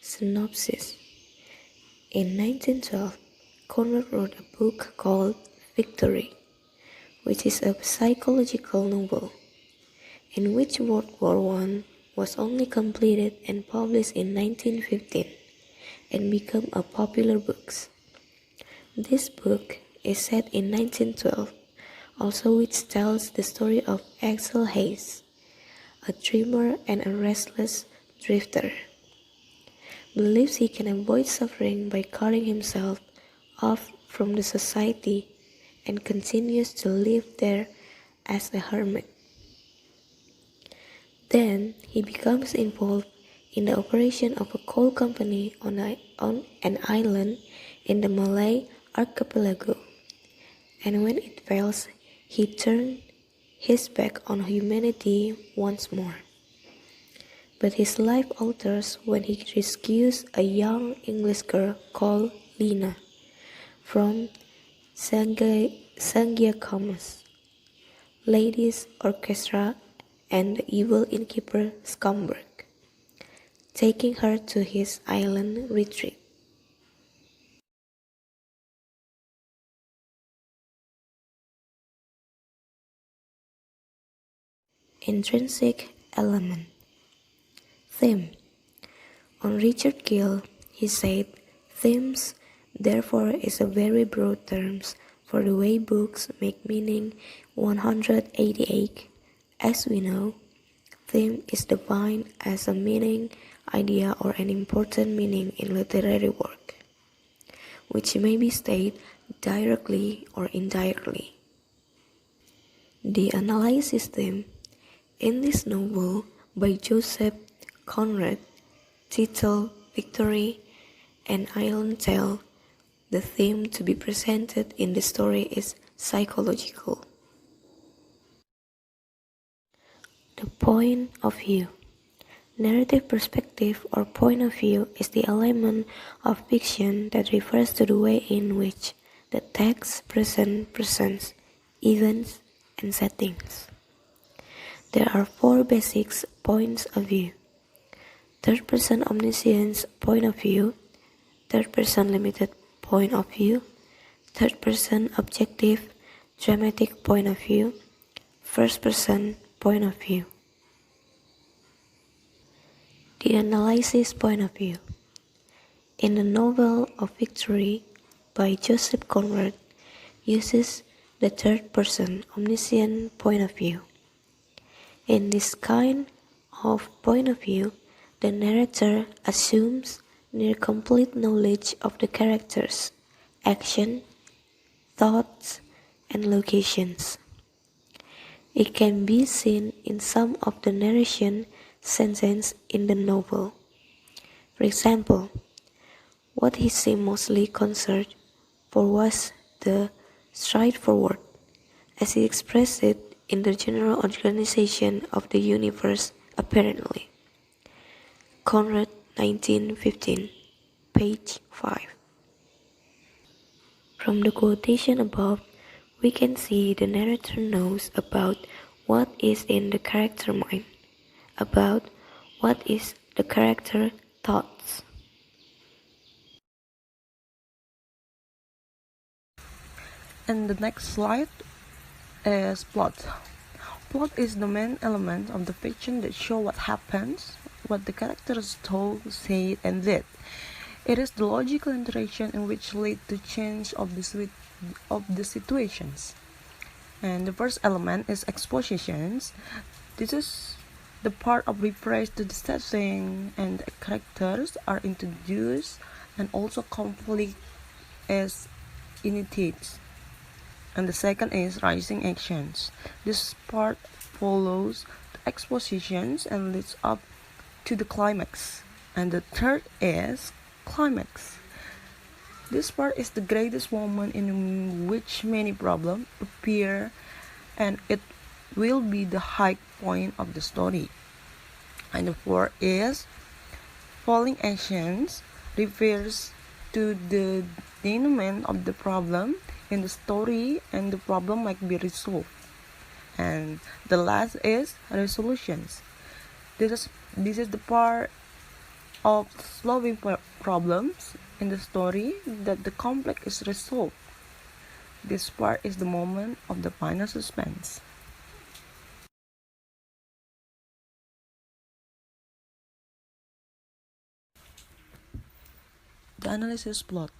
Synopsis. In 1912, Conrad wrote a book called Victory, which is a psychological novel, in which World War I was only completed and published in 1915 and became a popular book. This book is set in 1912, also which tells the story of Axel Hayes, a dreamer and a restless drifter. Believes he can avoid suffering by cutting himself off from the society and continues to live there as a hermit. Then he becomes involved in the operation of a coal company on an island in the Malay archipelago, and when it fails, he turns his back on humanity once more. But his life alters when he rescues a young English girl called Lina from Sangiakamas, ladies' orchestra, and the evil innkeeper Scumberg, taking her to his island retreat. Intrinsic element. Theme. On Richard Gill, he said, themes, therefore, is a very broad term for the way books make meaning 188. As we know, theme is defined as a meaning, idea, or an important meaning in literary work, which may be stated directly or indirectly. The analysis theme in this novel by Joseph Conrad, titled Victory, an Island Tale, the theme to be presented in the story is psychological. The point of view. Narrative perspective or point of view is the element of fiction that refers to the way in which the text presents events and settings. There are four basic points of view: third-person omniscience point of view, third-person limited point of view, third-person objective dramatic point of view, first-person point of view. The analysis point of view. In the novel of Victory by Joseph Conrad uses the third-person omniscient point of view. In this kind of point of view, the narrator assumes near complete knowledge of the characters, action, thoughts, and locations. It can be seen in some of the narration sentences in the novel. For example, what he seemed mostly concerned for was the straightforward, as he expressed it in the general organization of the universe apparently. Conrad, 1915, page 5. From the quotation above, we can see the narrator knows about what is in the character mind, about what is the character thoughts. And the next slide is plot. Plot is the main element of the fiction that shows what happens, what the characters told, said, and did. It is the logical interaction in which lead to change of the situations. And the first element is expositions. This is the part of refresh to the setting, and the characters are introduced, and also conflict is initiated. And the second is rising actions. This part follows the expositions and leads up to the climax. And the third is climax. This part is the greatest moment in which many problems appear, and it will be the high point of the story. And the fourth is falling actions, refers to the denouement of the problem in the story, and the problem might be resolved. And the last is resolutions. This is the part of solving problems in the story that the conflict is resolved. This part is the moment of the final suspense. The analysis plot.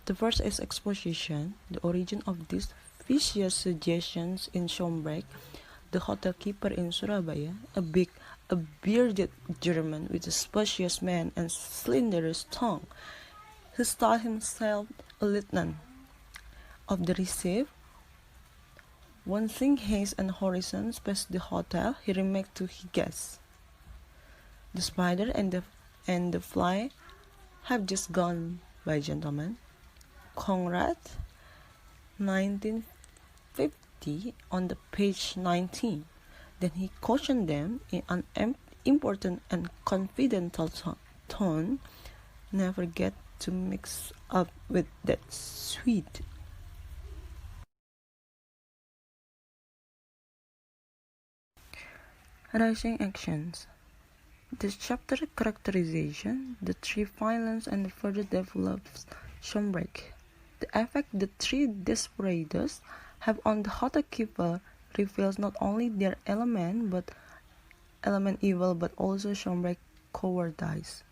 The first is exposition, the origin of these vicious suggestions in Schomburg, the hotel keeper in Surabaya, a bearded German with a spacious man and slanderous tongue, who styled himself a lieutenant of the Receive. One seeing haze and horizons past the hotel, he remarked to his guests, "The spider and the fly have just gone by, gentlemen." Conrad, 1950, on the page 19. Then he cautioned them in an important and confidential tone, "Never get to mix up with that sweet." Rising actions. This chapter characterization the three violence and further develops Schomburg. The effect the three desperados have on the hotel keeper reveals not only their element evil but also Schomburg's cowardice.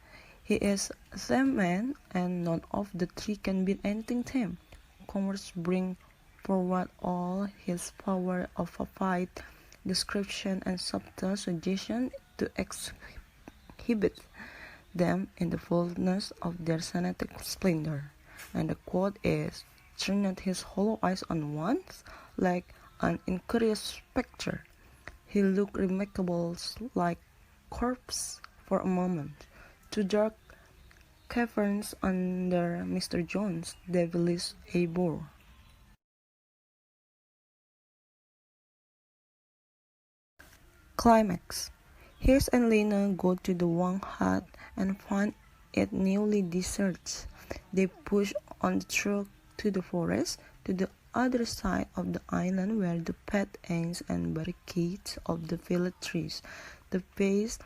He is the man and none of the three can beat anything tame. Converse bring forward all his power of fight, description and subtle suggestion to exhibit them in the fullness of their synthetic splendor. And the quote is, "Turned his hollow eyes on once, like an incurious spectre. He looked remarkable like corpse for a moment. Two dark caverns under Mr. Jones' devilish abode." Climax. Hayes and Lena go to the Wang hut and find it newly deserted. They push on through to the forest, to the other side of the island where the pet ants and barricades of the village trees. The base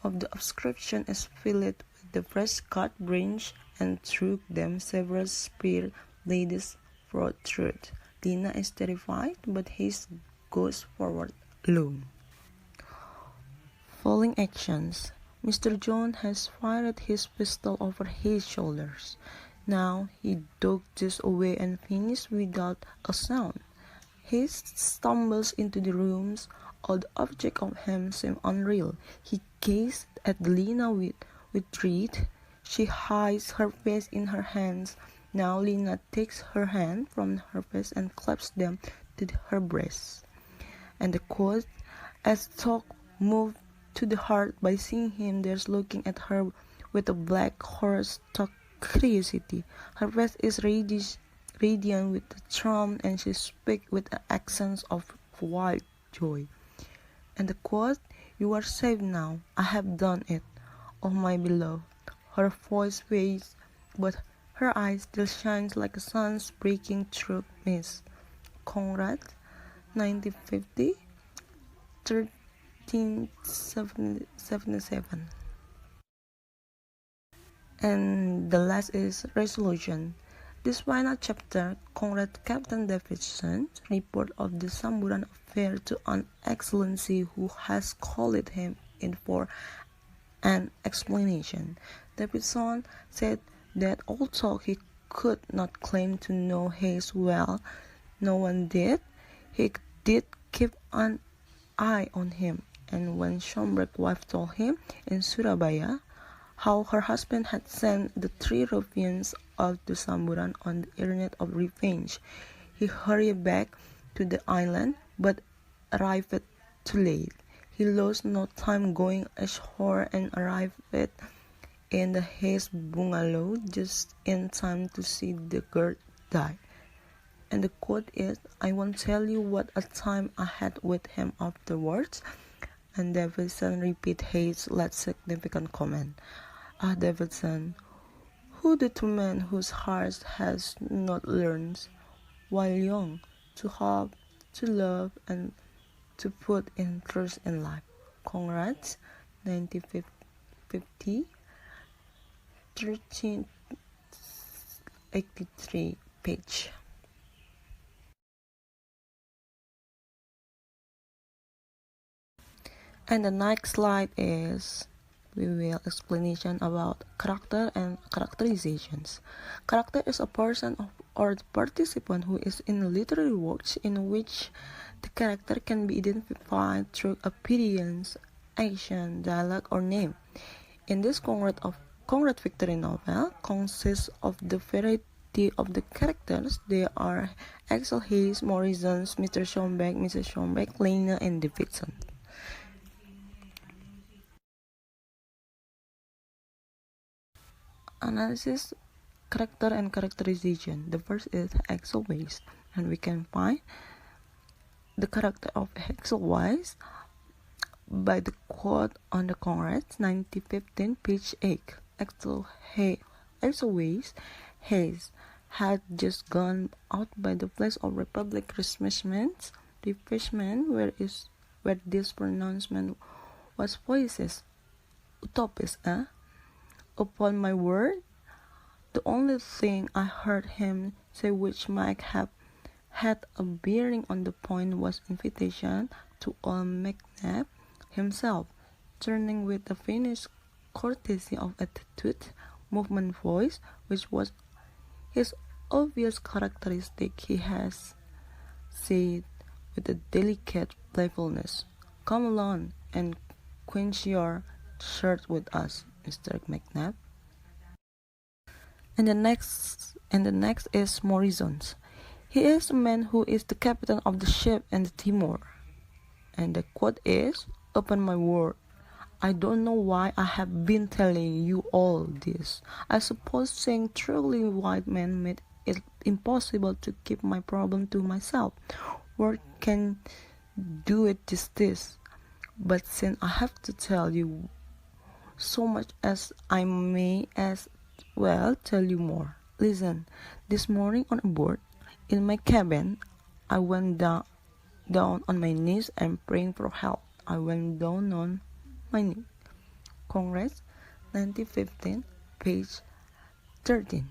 of the obstruction is filled with the fresh cut branch, and through them several spear blades protrude. Lena is terrified, but Hayes goes forward alone. Falling actions. Mr. Jones has fired his pistol over his shoulders. Now he dodges away and finishes without a sound. He stumbles into the rooms. All the objects of him seem unreal. He gazes at Lena with dread. She hides her face in her hands. Now Lena takes her hand from her face and claps them to her breast. And the quote, "As talk moved to the heart by seeing him there looking at her with a black horror-struck curiosity. Her face is radiant with charm, and she speaks with accents of wild joy." And the quote, "You are safe now. I have done it. Oh, my beloved." Her voice fades, but her eyes still shine like a sun's breaking through mist. Conrad, 1950, 1377. And the last is resolution. This final chapter, Conrad Captain Davidson's report of the Samburan affair to an excellency who has called him in for an explanation. Davidson said that although he could not claim to know Hayes well, no one did, he did keep an eye on him. And when Schomburg's wife told him in Surabaya how her husband had sent the three ruffians of the Samburan on the errand of revenge, he hurried back to the island, but arrived too late. He lost no time going ashore and arrived in the Hayes bungalow just in time to see the girl die. And the quote is, "I won't tell you what a time I had with him afterwards." And Davidson repeat Hayes' last significant comment. "Ah, Davidson, who the two men whose hearts has not learned, while young, to hope, to love, and to put in trust in life." Conrad, 1950, 1383 page. And the next slide is we will explanation about character and characterizations. Character is a person or the participant who is in literary works in which the character can be identified through appearance, action, dialogue, or name. In this Conrad Victory novel consists of the variety of the characters. They are Axel Hayes, Morrisons, Mr. Schombeck, Mrs. Schombeck, Lena, and Davidson. Analysis, character and characterization. The first is Axel Weiss, and we can find the character of Axel Weiss by the quote on the Conrad's 1915 page 8. Axel Weiss Hayes had just gone out by the place of Republic refreshment where this pronouncement was voices. Utopist, eh? Upon my word, the only thing I heard him say which might have had a bearing on the point was invitation to old McNabb himself, turning with a finished courtesy of attitude, movement, voice, which was his obvious characteristic. He has said with a delicate playfulness, "Come along and quench your thirst with us, Mr. McNabb." And the next is Morrison's. He is a man who is the captain of the ship and the timor. And the quote is, "Upon my word, I don't know why I have been telling you all this. I suppose saying truly white men made it impossible to keep my problem to myself. Word can do it justice. But since I have to tell you so much as I may as well tell you more. Listen, this morning on board, in my cabin, I went down on my knees and praying for help. I went down on my knees." Conrad, 1915, page 13.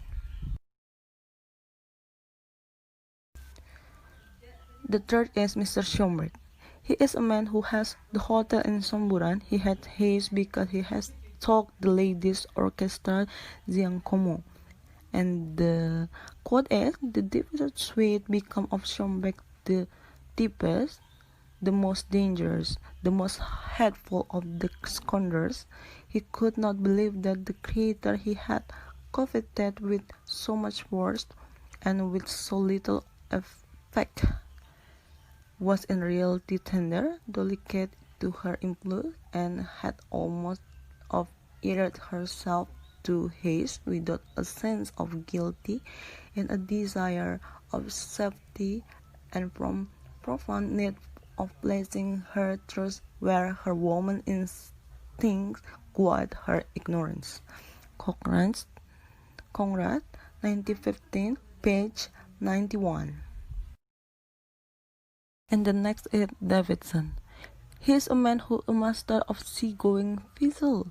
The third is Mr. Schomburg. He is a man who has the hotel in Somburan. He had haste because he has taught the ladies' orchestra Giacomo. And the quote is, "The deepest suite become of Schomburg the deepest, the most dangerous, the most hateful of the scoundrels. He could not believe that the creator he had coveted with so much force and with so little effect was in reality tender, delicate to her impulse, and had almost of yielded herself to haste without a sense of guilty and a desire of safety and from profound need of placing her trust where her woman instincts guide her ignorance." Conrad, 1915, page 91. And the next is Davidson. He is a man who is a master of sea-going vessel.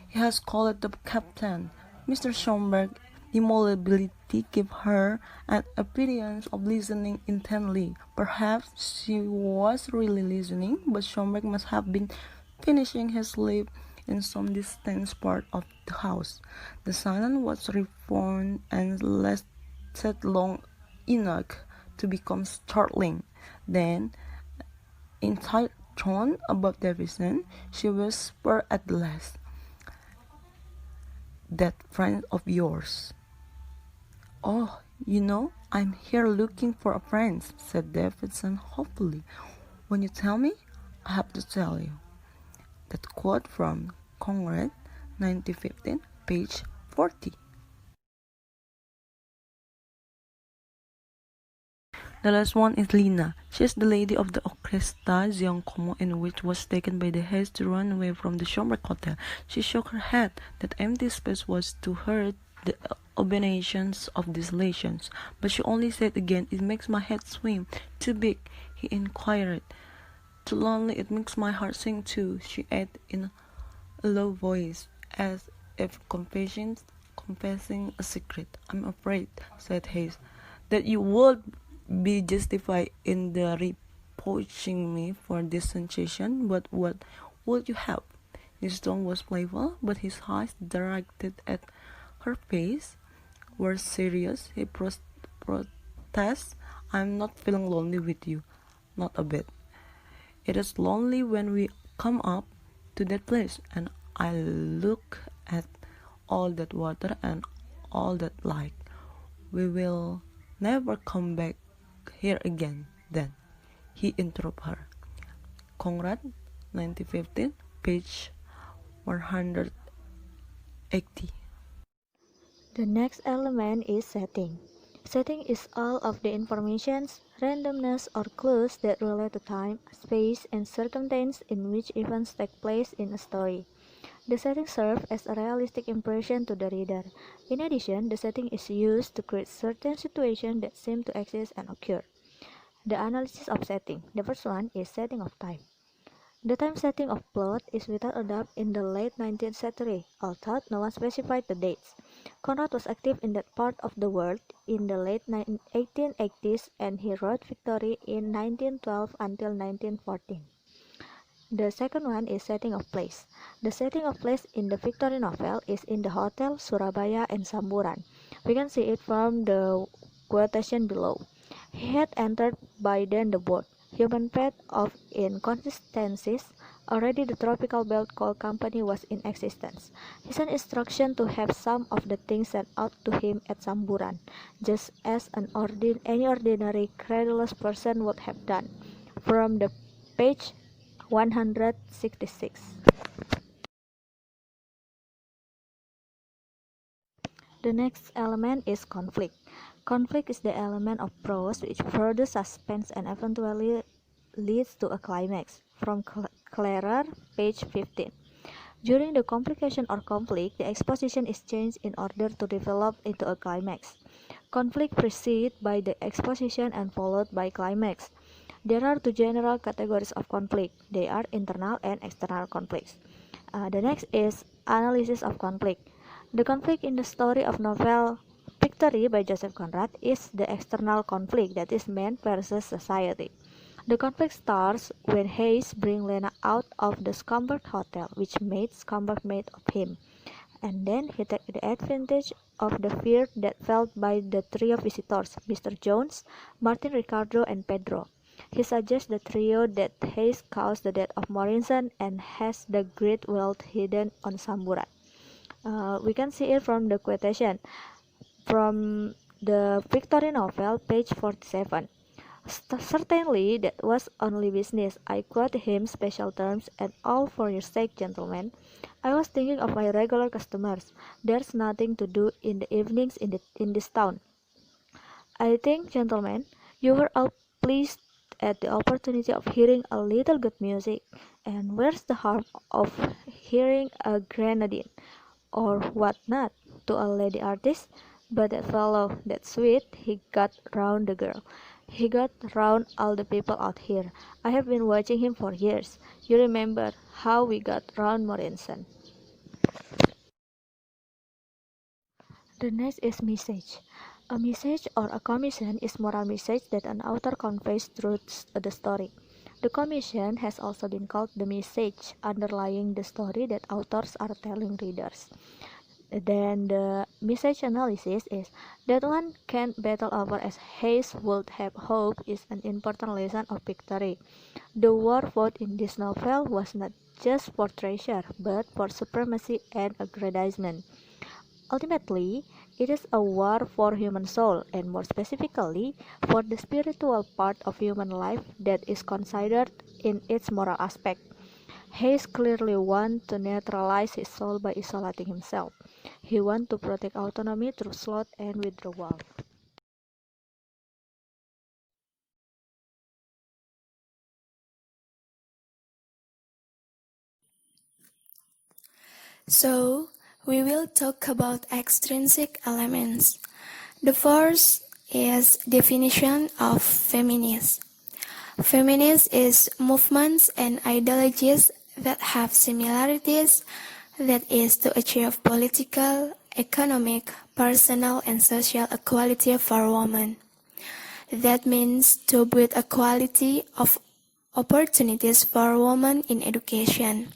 He has called the captain. Mr. Schomburg immobility gave her an appearance of listening intently. Perhaps she was really listening, but Schomburg must have been finishing his sleep in some distant part of the house. The silence was reformed and lasted long enough to become startling. Then, in tight tone above Davidson, she whispered at last, "That friend of yours." "Oh, you know, I'm here looking for a friend," said Davidson hopefully. "When you tell me, I have to tell you." That quote from Conrad, 1915, page 40. The last one is Lena. She is the lady of the orchestra Giacomo, in which was taken by the haste to run away from the Schomburg Hotel. She shook her head. That empty space was to her the abominations of desolations. But she only said again, "It makes my head swim." "Too big?" he inquired. "Too lonely, it makes my heart sing too," she added in a low voice, as if confessing a secret. I'm afraid, said Hayes, that you would be justified in the reproaching me for this sensation, but what would you have? His tone was playful, but his eyes, directed at her face, were serious. He protests, I'm not feeling lonely with you, not a bit. It is lonely when we come up to that place, and I look at all that water and all that light. We will never come back here again then. He interrupted her. Conrad, 1915, page 180. The next element is setting. Setting is all of the informations, randomness, or clues that relate to time, space, and circumstance in which events take place in a story. The setting serves as a realistic impression to the reader. In addition, the setting is used to create certain situations that seem to exist and occur. The analysis of setting. The first one is setting of time. The time setting of plot is without a doubt in the late 19th century, although no one specified the dates. Conrad was active in that part of the world in the late 1880s, and he wrote Victory in 1912 until 1914. The second one is setting of place. The setting of place in the Victory novel is in the Hotel Surabaya and Samburan. We can see it from the quotation below. He had entered by then the boat. Human path of inconsistencies. Already the tropical belt coal company was in existence. He sent instruction to have some of the things sent out to him at Samburan, just as any ordinary credulous person would have done. From the page 166. The next element is conflict. Conflict is the element of prose which furthers suspense and eventually leads to a climax. From Clarer, page 15. During the complication or conflict, the exposition is changed in order to develop into a climax. Conflict precedes by the exposition and followed by climax. There are two general categories of conflict. They are internal and external conflicts. The next is analysis of conflict. The conflict in the story of novel Victory by Joseph Conrad is the external conflict, that is man versus society. The conflict starts when Hayes brings Lena out of the Scumberg Hotel, which made Scumberg made of him, and then he takes the advantage of the fear that felt by the trio of visitors, Mr. Jones, Martin, Ricardo, and Pedro. He suggests the trio that Hayes caused the death of Morrison and has the great wealth hidden on Samburan. We can see it from the quotation from the Victory novel, page 47. Certainly, that was only business. I quote him special terms, and all for your sake, gentlemen. I was thinking of my regular customers. There's nothing to do in the evenings in this town. I think, gentlemen, you were all pleased at the opportunity of hearing a little good music. And where's the harm of hearing a grenadine, or what not, to a lady artist? But that fellow, that sweet, he got round the girl. He got round all the people out here. I have been watching him for years. You remember how we got round Morrison. The next is message. A message or a commission is moral message that an author conveys through the story. The commission has also been called the message underlying the story that authors are telling readers. Then the message analysis is that one can't battle over as Hayes would have hoped is an important lesson of victory. The war fought in this novel was not just for treasure, but for supremacy and aggrandizement. Ultimately, it is a war for human soul, and more specifically, for the spiritual part of human life that is considered in its moral aspect. Hayes clearly wants to neutralize his soul by isolating himself. He wants to protect autonomy through sloth and withdrawal. So, we will talk about extrinsic elements. The first is definition of feminist. Feminist is movements and ideologies that have similarities, that is to achieve political, economic, personal, and social equality for women. That means to build equality of opportunities for women in education.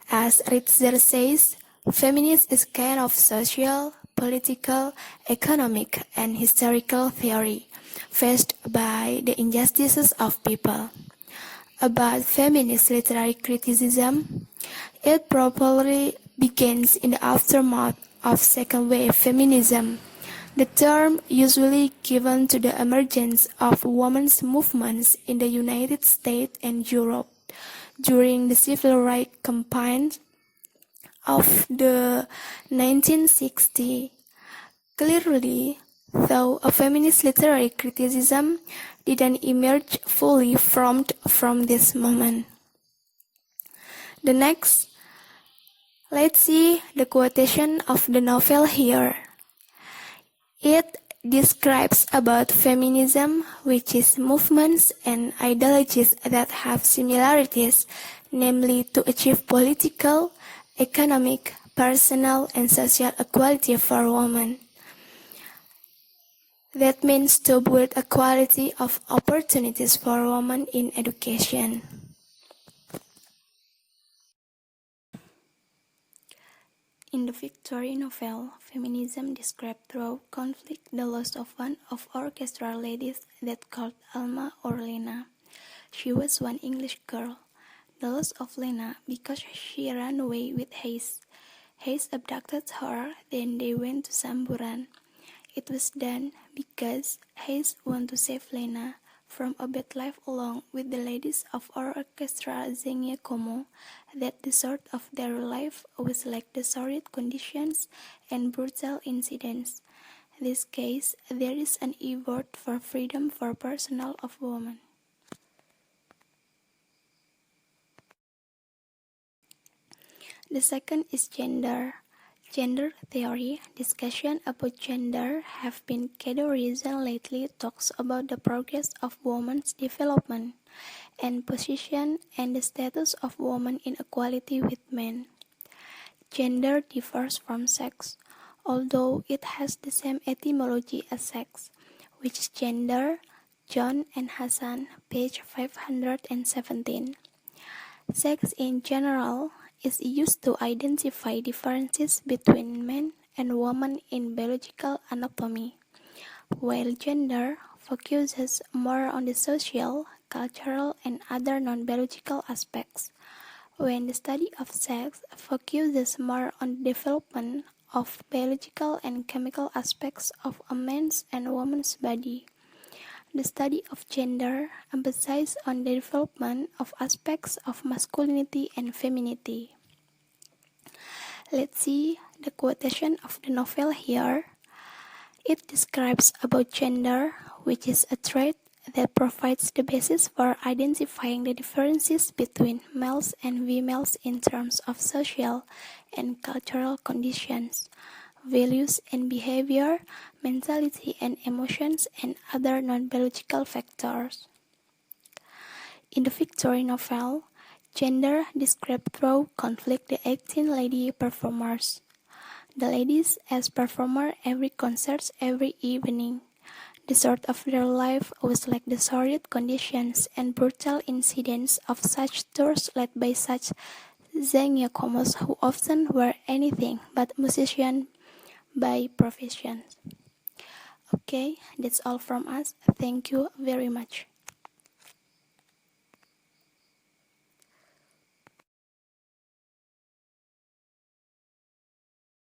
As Ritzer says, feminism is kind of social, political, economic, and historical theory faced by the injustices of people. About feminist literary criticism, it probably begins in the aftermath of second wave feminism, the term usually given to the emergence of women's movements in the United States and Europe during the civil rights campaigns of the 1960s. Clearly, though a feminist literary criticism didn't emerge fully formed from this moment. Next, let's see the quotation of the novel here. It describes about feminism, which is movements and ideologies that have similarities, namely to achieve political, economic, personal, and social equality for women. That means to build equality of opportunities for women in education. In the Victory novel, feminism described through conflict the loss of one of orchestral ladies that called Alma or Lena. She was one English girl. The loss of Lena because she ran away with Hayes. Hayes abducted her, then they went to Samburan. It was done because Hayes wanted to save Lena from a bad life along with the ladies of our orchestra Zengye Como, that the sort of their life was like the sordid conditions and brutal incidents. In this case, there is an effort for freedom for personal of women. The second is gender. Gender theory, discussion about gender have been categorized lately talks about the progress of women's development and position and the status of women in equality with men. Gender differs from sex, although it has the same etymology as sex, which is gender, John and Hassan, page 517. Sex in general is used to identify differences between men and women in biological anatomy, while gender focuses more on the social, cultural, and other non-biological aspects, when the study of sex focuses more on the development of biological and chemical aspects of a man's and woman's body. The study of gender emphasizes on the development of aspects of masculinity and femininity. Let's see the quotation of the novel here. It describes about gender, which is a trait that provides the basis for identifying the differences between males and females in terms of social and cultural conditions, values and behavior, mentality and emotions, and other non-biological factors. In the Victory novel, gender described through conflict the 18 lady performers. The ladies as performer every concert every evening. The sort of their life was like the sordid conditions and brutal incidents of such tours led by such Zengye Komos who often were anything but musicians by profession. Okay, that's all from us. Thank you very much.